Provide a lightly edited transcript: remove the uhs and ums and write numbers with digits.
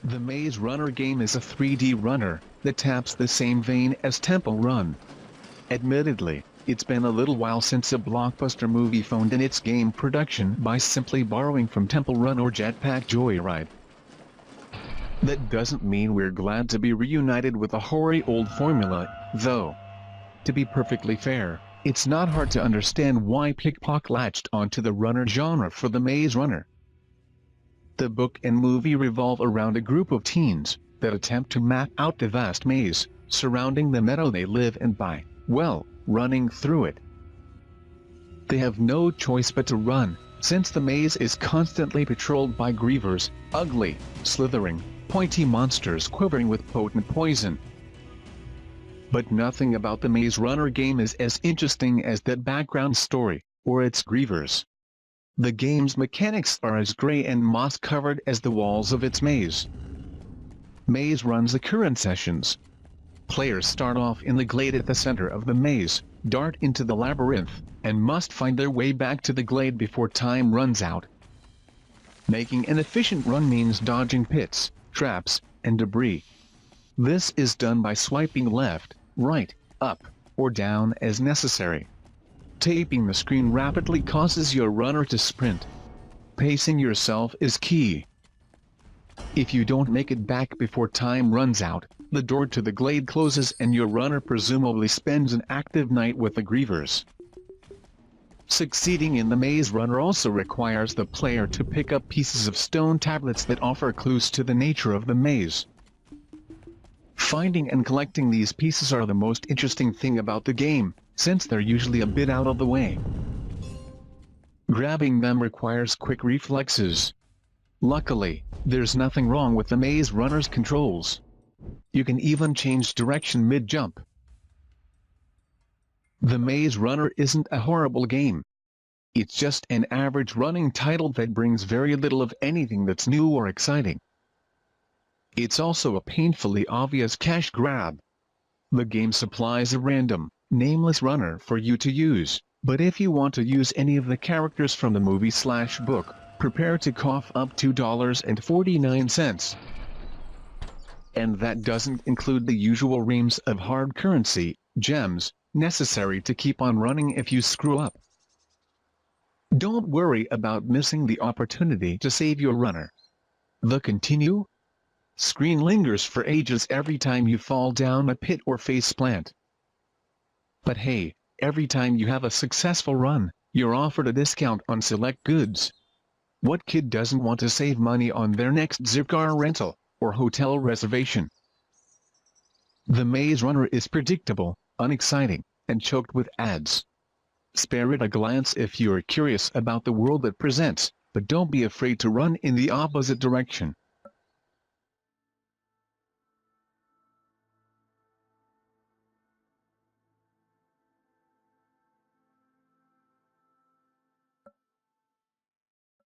The Maze Runner game is a 3D runner that taps the same vein as Temple Run. Admittedly, it's been a little while since a blockbuster movie phoned in its game production by simply borrowing from Temple Run or Jetpack Joyride. That doesn't mean we're glad to be reunited with a hoary old formula, though. To be perfectly fair, it's not hard to understand why PIKPOK latched onto the runner genre for the Maze Runner. The book and movie revolve around a group of teens that attempt to map out the vast maze surrounding the meadow they live in by, well, running through it. They have no choice but to run, since the maze is constantly patrolled by grievers, ugly, slithering, pointy monsters quivering with potent poison. But nothing about the Maze Runner game is as interesting as that background story, or its grievers. The game's mechanics are as gray and moss-covered as the walls of its maze. Maze runs the current sessions. Players start off in the glade at the center of the maze, dart into the labyrinth, and must find their way back to the glade before time runs out. Making an efficient run means dodging pits, traps, and debris. This is done by swiping left, right, up, or down as necessary. Taping the screen rapidly causes your runner to sprint. Pacing yourself is key. If you don't make it back before time runs out, the door to the glade closes and your runner presumably spends an active night with the grievers. Succeeding in the Maze Runner also requires the player to pick up pieces of stone tablets that offer clues to the nature of the maze. Finding and collecting these pieces are the most interesting thing about the game, since they're usually a bit out of the way. Grabbing them requires quick reflexes. Luckily, there's nothing wrong with the Maze Runner's controls. You can even change direction mid-jump. The Maze Runner isn't a horrible game. It's just an average running title that brings very little of anything that's new or exciting. It's also a painfully obvious cash grab. The game supplies a random, nameless runner for you to use, but if you want to use any of the characters from the movie/book, prepare to cough up $2.49. And that doesn't include the usual reams of hard currency, gems, necessary to keep on running if you screw up. Don't worry about missing the opportunity to save your runner. The continue screen lingers for ages every time you fall down a pit or faceplant. But hey, every time you have a successful run, you're offered a discount on select goods. What kid doesn't want to save money on their next zipcar rental or hotel reservation? The Maze Runner is predictable, unexciting, and choked with ads. Spare it a glance if you're curious about the world it presents, but don't be afraid to run in the opposite direction.